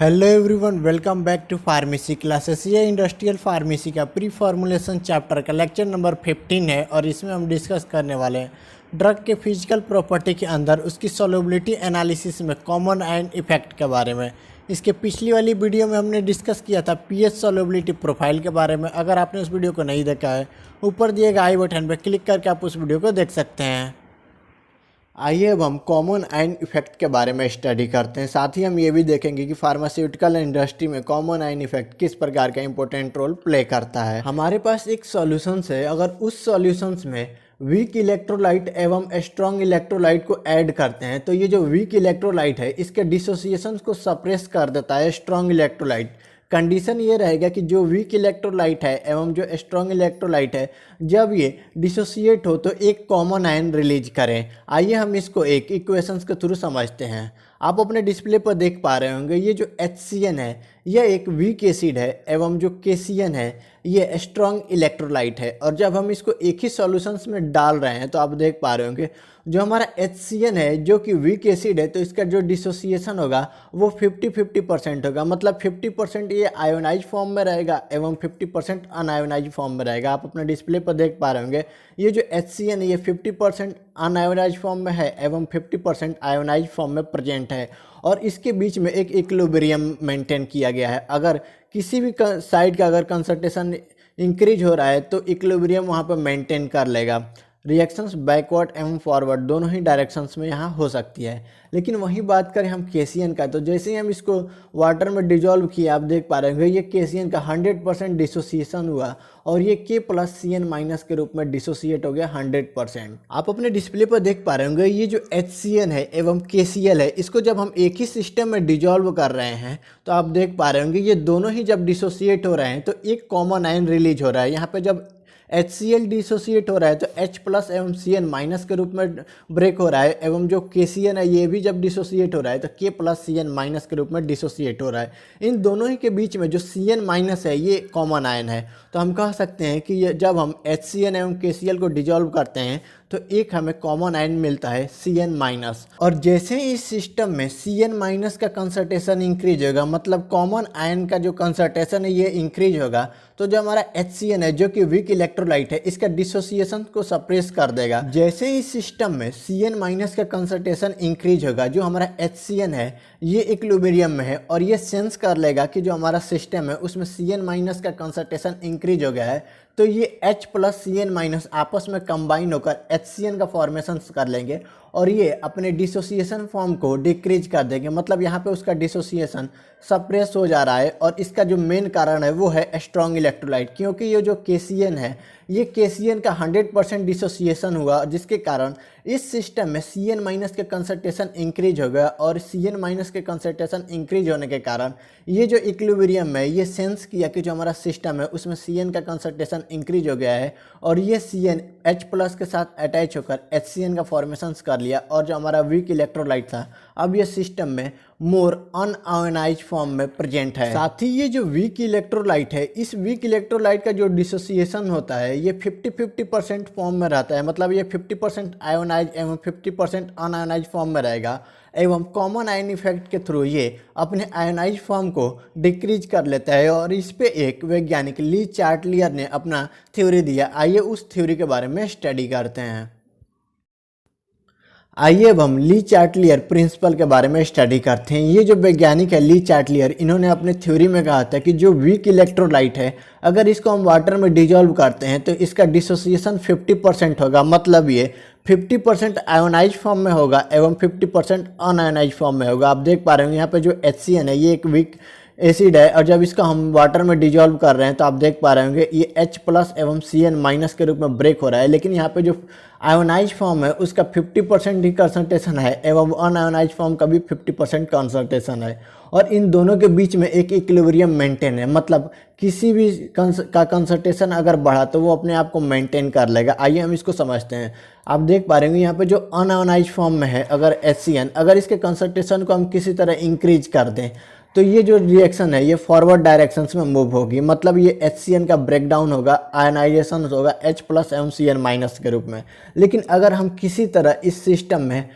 Hello everyone, welcome back to pharmacy classes. ये industrial pharmacy का preformulation chapter का lecture number 15 है और इसमें हम डिस्कस करने वाले हैं ड्रग के फिजिकल प्रॉपर्टी के अंदर उसकी सॉल्युबिलिटी एनालिसिस में कॉमन आयन इफेक्ट के बारे में। इसके पिछली वाली वीडियो में हमने डिस्कस किया था पीएच सॉल्युबिलिटी प्रोफाइल के बारे में। अगर आपने उस वीडियो को नहीं देखा है, ऊपर दिए गए आई बटन पर क्लिक करके आप उस वीडियो को देख सकते हैं। आइए अब हम कॉमन आयन इफेक्ट के बारे में स्टडी करते हैं। साथ ही हम ये भी देखेंगे कि फार्मास्यूटिकल इंडस्ट्री में कॉमन आयन इफेक्ट किस प्रकार का इंपॉर्टेंट रोल प्ले करता है। हमारे पास एक सॉल्यूशंस है, अगर उस सॉल्यूशंस में वीक इलेक्ट्रोलाइट एवं स्ट्रॉन्ग इलेक्ट्रोलाइट को ऐड करते हैं तो ये जो वीक इलेक्ट्रोलाइट है इसके डिसोसिएशन को सप्रेस कर देता है स्ट्रॉन्ग इलेक्ट्रोलाइट। कंडीशन ये रहेगा कि जो वीक इलेक्ट्रोलाइट है एवं जो स्ट्रॉन्ग इलेक्ट्रोलाइट है जब ये डिसोसिएट हो तो एक कॉमन आयन रिलीज करें। आइए हम इसको एक इक्वेशंस के थ्रू समझते हैं। आप अपने डिस्प्ले पर देख पा रहे होंगे ये जो HCN है यह एक वीक एसिड है एवं जो KCN है ये स्ट्रॉन्ग इलेक्ट्रोलाइट है। और जब हम इसको एक ही सॉल्यूशंस में डाल रहे हैं तो आप देख पा रहे होंगे जो हमारा HCN है जो कि वीक एसिड है तो इसका जो डिसोसिएशन होगा वो 50-50% होगा। मतलब 50% ये आयोनाइज फॉर्म में रहेगा एवं 50% अनआयोनाइज फॉर्म में रहेगा। आप अपने डिस्प्ले पर देख पा रहे होंगे ये जो HCN है ये 50% अनआयोनाइज फॉर्म में है एवं 50% आयोनाइज फॉर्म में प्रेजेंट है। और इसके बीच में एक इक्विलिब्रियम मेंटेन किया गया है। अगर किसी भी साइड का अगर कंसंट्रेशन इंक्रीज हो रहा है तो इक्विलिब्रियम वहाँ पर मेंटेन कर लेगा। रिएक्शंस बैकवर्ड एवं फॉरवर्ड दोनों ही डायरेक्शंस में यहाँ हो सकती है। लेकिन वही बात करें हम KCN का तो जैसे ही हम इसको वाटर में डिजॉल्व किए आप देख पा रहे होंगे ये KCN का 100% डिसोसिएशन हुआ और ये K+CN- के रूप में डिसोसिएट हो गया 100%। आप अपने डिस्प्ले पर देख पा रहे होंगे ये जो HCN है एवं KCl है इसको जब हम एक ही सिस्टम में डिजॉल्व कर रहे हैं तो आप देख पा रहे होंगे ये दोनों ही जब डिसोसिएट हो रहे हैं तो एक कॉमन आयन रिलीज हो रहा है। यहाँ पे जब HCl डिसोसिएट हो रहा है तो H+ एवं CN- के रूप में ब्रेक हो रहा है एवं जो KCN है ये भी जब डिसोसिएट हो रहा है तो K+CN- के रूप में डिसोसिएट हो रहा है। इन दोनों ही के बीच में जो CN- है ये कॉमन आयन है। तो हम कह सकते हैं कि जब हम HCN एवं KCl को डिजॉल्व करते हैं तो एक हमें कॉमन आयन मिलता है CN-। और जैसे ही इस सिस्टम में CN- का कंसंट्रेशन इंक्रीज होगा मतलब कॉमन आयन का जो कंसंट्रेशन है ये इंक्रीज होगा तो जो हमारा HCN है जो कि वीक इलेक्ट्रोलाइट है इसका डिसोसिएशन को सप्रेस कर देगा। जैसे ही इस सिस्टम में CN- का कंसंट्रेशन इंक्रीज होगा जो हमारा HCN है ये इक्विलिब्रियम में है और ये सेंस कर लेगा कि जो हमारा सिस्टम है उसमें CN- का कंसंट्रेशन इंक्रीज हो गया है तो ये H+CN- आपस में कंबाइन होकर HCN का फॉर्मेशन कर लेंगे और ये अपने डिसोसिएशन फॉर्म को डिक्रीज कर देंगे। मतलब यहाँ पे उसका डिसोसिएशन सप्रेस हो जा रहा है और इसका जो मेन कारण है वो है स्ट्रॉन्ग इलेक्ट्रोलाइट। क्योंकि ये जो KCN है ये KCN का 100% डिसोसिएशन हुआ जिसके कारण इस सिस्टम में CN- के कंसंट्रेशन इंक्रीज हो गया और CN- के कंसंट्रेशन इंक्रीज होने के कारण ये जो इक्विलिब्रियम है ये सेंस किया कि जो हमारा सिस्टम है उसमें CN का कंसंट्रेशन इंक्रीज हो गया है और ये CN H+ के साथ अटैच होकर HCN का फॉर्मेशन कर लिया और जो हमारा वीक इलेक्ट्रोलाइट था अब ये सिस्टम में मोर अनआयोनाइज फॉर्म में प्रेजेंट है। साथ ही ये जो वीक इलेक्ट्रोलाइट है इस वीक इलेक्ट्रोलाइट का जो डिसोसिएशन होता है ये 50-50% फॉर्म में रहता है। मतलब ये 50% आयोनाइज एवं 50% अनआयोनाइज फॉर्म में रहेगा एवं कॉमन आयन इफेक्ट के थ्रू ये अपने आयोनाइज फॉर्म को डिक्रीज कर लेता है। और इस पे एक वैज्ञानिक ली चार्टलियर ने अपना थ्योरी दिया। आइए उस थ्योरी के बारे में स्टडी करते हैं। आइए अब हम ली चार्टलियर प्रिंसिपल के बारे में स्टडी करते हैं। ये जो वैज्ञानिक है ली चार्टलियर इन्होंने अपने थ्योरी में कहा था कि जो वीक इलेक्ट्रोलाइट है अगर इसको हम वाटर में डिजॉल्व करते हैं तो इसका डिसोसिएशन 50% होगा। मतलब ये 50% आयोनाइज फॉर्म में होगा एवं 50% अनआयोनाइज फॉर्म में होगा। आप देख पा रहे होंगे यहाँ पे जो HCN है ये एक वीक एसिड है और जब इसका हम वाटर में डिजॉल्व कर रहे हैं तो आप देख पा रहे होंगे ये H+ एवं CN- के रूप में ब्रेक हो रहा है। लेकिन यहाँ पे जो आयोनाइज फॉर्म है उसका 50% ही कंसंट्रेशन है एवं अनआयोनाइज फॉर्म का भी 50% कंसंट्रेशन है और इन दोनों के बीच में एक इक्विलिब्रियम मेंटेन है। मतलब किसी भी का कंसंट्रेशन अगर बढ़ा तो वो अपने आप को मेंटेन कर लेगा। आइए हम इसको समझते हैं। आप देख पा रहे होंगे यहाँ पे जो अनआयोनाइज फॉर्म में है अगर HCN अगर इसके कंसंट्रेशन को हम किसी तरह इंक्रीज कर दें तो ये जो रिएक्शन है ये फॉरवर्ड डायरेक्शंस में मूव होगी। मतलब ये HCN का ब्रेकडाउन होगा, आयनाइजेशन होगा H+ एवं CN- के रूप में। लेकिन अगर हम किसी तरह इस सिस्टम में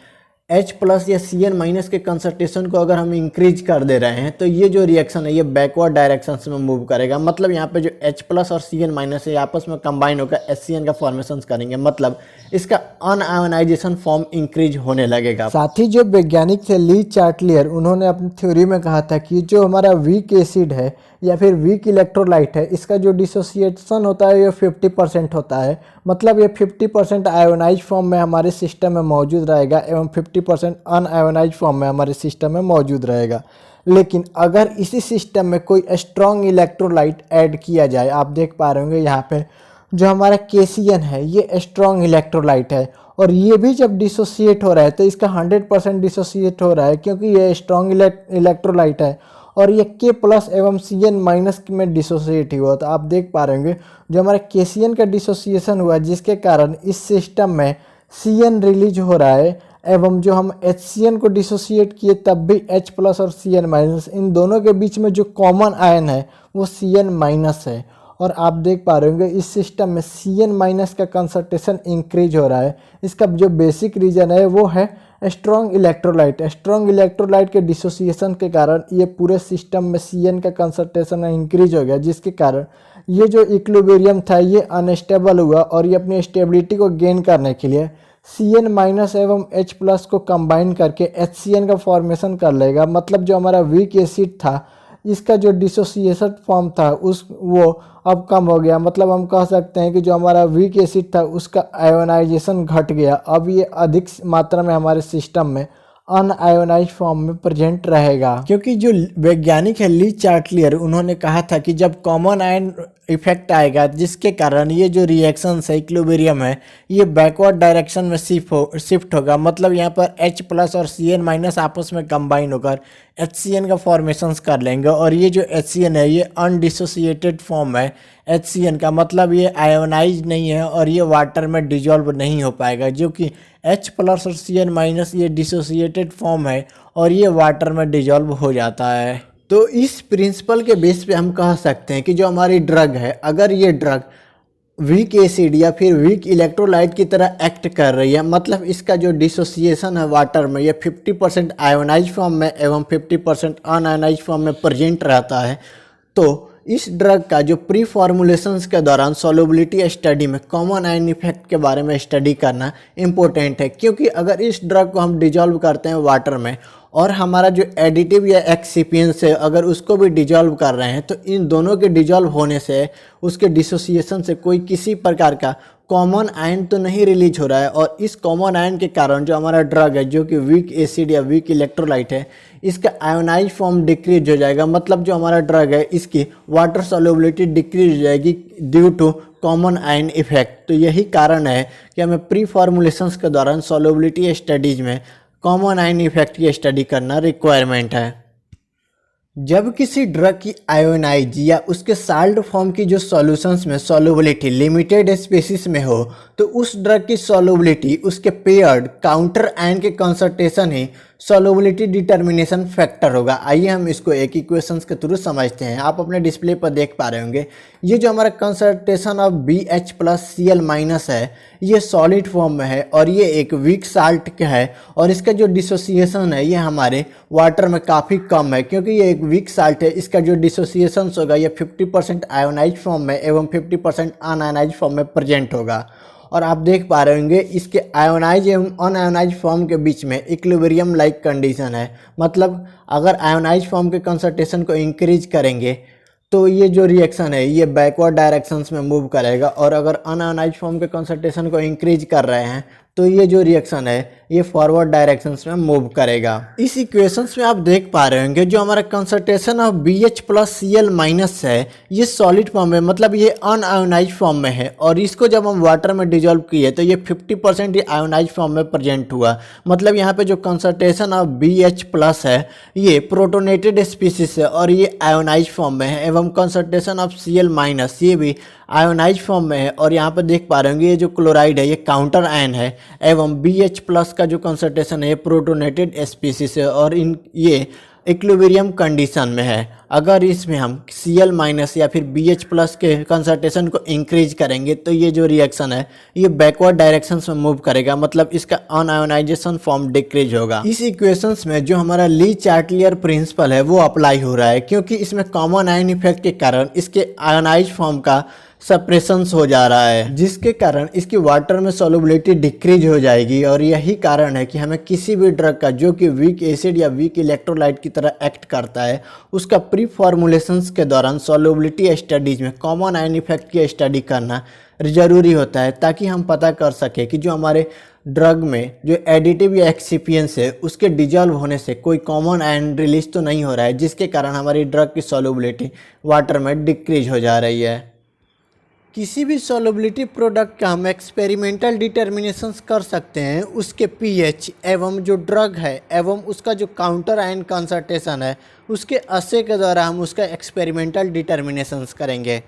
H प्लस या Cn- के कंसंट्रेशन को अगर हम इंक्रीज कर दे रहे हैं तो ये जो रिएक्शन है ये बैकवर्ड डायरेक्शन में मूव करेगा। मतलब यहाँ पे जो H प्लस और Cn- है आपस में कंबाइन होकर HCN का फॉर्मेशन करेंगे, मतलब इसका अनआयोनाइजेशन फॉर्म इंक्रीज होने लगेगा। साथ ही जो वैज्ञानिक थे ली चार्टलियर, उन्होंने अपनी थ्योरी में कहा था कि जो हमारा वीक एसिड है या फिर वीक इलेक्ट्रोलाइट है, इसका जो डिसोसिएशन होता है ये 50% होता है। मतलब ये 50% आयोनाइज फॉर्म में हमारे सिस्टम में मौजूद रहेगा एवं 50% अनआयोनाइज फॉर्म में हमारे सिस्टम में मौजूद रहेगा। लेकिन अगर इसी सिस्टम में कोई स्ट्रॉन्ग इलेक्ट्रोलाइट ऐड किया जाए, आप देख पा रहे होंगे यहाँ पे जो हमारा KCN है ये स्ट्रॉन्ग इलेक्ट्रोलाइट है और ये भी जब डिसोसिएट हो रहा है तो इसका 100% डिसोसिएट हो रहा है क्योंकि ये स्ट्रॉन्ग इलेक्ट्रोलाइट है और ये K प्लस एवं Cn- में डिसोसिएट हुआ। तो आप देख पा रहे होंगे जो हमारा KCN का डिसोसिएशन हुआ जिसके कारण इस सिस्टम में Cn रिलीज हो रहा है एवं जो हम HCN को डिसोसिएट किए तब भी H प्लस और Cn- इन दोनों के बीच में जो कॉमन आयन है वो Cn- है। और आप देख पा रहे होंगे इस सिस्टम में Cn- का कंसंट्रेशन इंक्रीज हो रहा है। इसका जो बेसिक रीज़न है वो है स्ट्रॉन्ग इलेक्ट्रोलाइट। स्ट्रॉन्ग इलेक्ट्रोलाइट के डिसोसिएशन के कारण ये पूरे सिस्टम में Cn का कंसंट्रेशन इंक्रीज हो गया, जिसके कारण ये जो इक्विलिब्रियम था ये अनस्टेबल हुआ और ये अपनी स्टेबिलिटी को गेन करने के लिए Cn- एवं H प्लस को कंबाइन करके HCN का फॉर्मेशन कर लेगा। मतलब जो हमारा वीक एसिड था इसका जो डिसोसिएशन फॉर्म था वो अब कम हो गया। मतलब हम कह सकते हैं कि जो हमारा वीक एसिड था उसका आयोनाइजेशन घट गया, अब ये अधिक मात्रा में हमारे सिस्टम में अनआयोनाइज फॉर्म में प्रेजेंट रहेगा। क्योंकि जो वैज्ञानिक है ली चार्टलियर, उन्होंने कहा था कि जब कॉमन आयन इफेक्ट आएगा जिसके कारण ये जो रिएक्शन है इक्विलिब्रियम है ये बैकवर्ड डायरेक्शन में शिफ्ट होगा। मतलब यहाँ पर H प्लस और Cn- आपस में कंबाइन होकर HCN का फॉर्मेशंस कर लेंगे और ये जो HCN है ये अनडिसोसिएटेड फॉर्म है HCN का। मतलब ये आयोनाइज नहीं है और ये वाटर में डिजॉल्व नहीं हो पाएगा, जो कि H प्लस और Cn- ये डिसोसिएटेड फॉर्म है और ये वाटर में डिजॉल्व हो जाता है। तो इस प्रिंसिपल के बेस पे हम कह सकते हैं कि जो हमारी ड्रग है, अगर ये ड्रग वीक एसिड या फिर वीक इलेक्ट्रोलाइट की तरह एक्ट कर रही है, मतलब इसका जो डिसोसिएशन है वाटर में ये 50% आयोनाइज फॉर्म में एवं 50% अनआयोनाइज फॉर्म में प्रेजेंट रहता है, तो इस ड्रग का जो प्री फॉर्मुलेशंस के दौरान सॉल्युबिलिटी स्टडी में कॉमन आयन इफेक्ट के बारे में स्टडी करना इम्पोर्टेंट है। क्योंकि अगर इस ड्रग को हम डिजॉल्व करते हैं वाटर में और हमारा जो एडिटिव या एक्सिपियंस है अगर उसको भी डिजॉल्व कर रहे हैं तो इन दोनों के डिजॉल्व होने से उसके डिसोसिएशन से कोई किसी प्रकार का कॉमन आयन तो नहीं रिलीज हो रहा है और इस कॉमन आयन के कारण जो हमारा ड्रग है जो कि वीक एसिड या वीक इलेक्ट्रोलाइट है इसका आयोनाइज फॉर्म डिक्रीज हो जाएगा। मतलब जो हमारा ड्रग है इसकी वाटर सॉल्युबिलिटी डिक्रीज हो जाएगी due to common ion effect. तो यही कारण है कि हमें प्री फॉर्मुलेशंस के दौरान सॉल्युबिलिटी स्टडीज में कॉमन आयन इफेक्ट की स्टडी करना रिक्वायरमेंट है। जब किसी ड्रग की आयोनाइज या उसके साल्ट फॉर्म की जो सॉल्यूशंस में सॉल्युबिलिटी लिमिटेड स्पेसिस में हो तो उस ड्रग की सॉल्युबिलिटी उसके पेयर्ड काउंटर आयन के कंसंट्रेशन ही सॉल्युबिलिटी डिटर्मिनेशन फैक्टर होगा। आइए हम इसको एक इक्वेशंस के थ्रू समझते हैं। आप अपने डिस्प्ले पर देख पा रहे होंगे ये जो हमारा concentration of BH plus Cl- है ये सॉलिड फॉर्म में है और ये एक वीक साल्ट का है और इसका जो डिसोसिएशन है ये हमारे वाटर में काफ़ी कम है। क्योंकि ये एक वीक साल्ट है इसका जो डिसोसिएशन होगा ये 50% आयोनाइज फॉर्म में एवं 50% अनआयोनाइज फॉर्म में प्रेजेंट होगा। और आप देख पा रहे होंगे इसके आयोनाइज एवं अनआयोनाइज फॉर्म के बीच में इक्विलिब्रियम लाइक कंडीशन है। मतलब अगर आयोनाइज फॉर्म के कंसंट्रेशन को इंक्रीज करेंगे तो ये जो रिएक्शन है ये बैकवर्ड डायरेक्शंस में मूव करेगा और अगर अनआयोनाइज फॉर्म के कंसंट्रेशन को इंक्रीज कर रहे हैं तो ये जो रिएक्शन है ये फॉरवर्ड डायरेक्शंस में मूव करेगा। इस इक्वेशंस में आप देख पा रहे होंगे जो हमारा concentration of BH plus Cl- है ये सॉलिड फॉर्म में, मतलब ये अनआयोनाइज फॉर्म में है और इसको जब हम वाटर में डिजोल्व किए तो ये 50% आयोनाइज फॉर्म में प्रेजेंट हुआ। मतलब यहाँ पे जो कंसंट्रेशन ऑफ BH प्लस है ये प्रोटोनेटेड स्पीसीज है और ये आयोनाइज फॉर्म में है एवं कंसंट्रेशन ऑफ Cl- ये भी आयोनाइज फॉर्म में है। और यहाँ पे देख पा रहे होंगे ये जो क्लोराइड है ये काउंटर आयन है एवं BH प्लस का जो कंसंट्रेशन है ये प्रोटोनेटेड स्पीसीज है और इन ये इक्विलिब्रियम कंडीशन में है। अगर इसमें हम Cl- या फिर BH+ के कंसंट्रेशन को इंक्रीज करेंगे तो ये जो रिएक्शन है ये बैकवर्ड डायरेक्शन में मूव करेगा, मतलब इसका अनआयोनाइजेशन फॉर्म डिक्रीज होगा। इस इक्वेशंस में जो हमारा ली चार्टियर प्रिंसिपल है वो अप्लाई हो रहा है, क्योंकि इसमें कॉमन आयन इफेक्ट के कारण इसके आयोनाइज फॉर्म का सप्रेशंस हो जा रहा है, जिसके कारण इसकी वाटर में सॉल्युबिलिटी डिक्रीज हो जाएगी। और यही कारण है कि हमें किसी भी ड्रग का जो कि वीक एसिड या वीक इलेक्ट्रोलाइट की तरह एक्ट करता है उसका प्री फॉर्मुलेशंस के दौरान सॉल्युबिलिटी स्टडीज में कॉमन आयन इफेक्ट की स्टडी करना ज़रूरी होता है, ताकि हम पता कर सके कि जो हमारे ड्रग में जो एडिटिव या एक्सिपियंस है उसके डिजॉल्व होने से कोई कॉमन आयन रिलीज तो नहीं हो रहा है, जिसके कारण हमारी ड्रग की सॉल्युबिलिटी वाटर में डिक्रीज हो जा रही है। किसी भी सॉल्युबिलिटी प्रोडक्ट का हम एक्सपेरिमेंटल डिटर्मिनेशंस कर सकते हैं, उसके पीएच एवं जो ड्रग है एवं उसका जो काउंटर आयन कंसंट्रेशन है उसके असे के द्वारा हम उसका एक्सपेरिमेंटल डिटर्मिनेशंस करेंगे।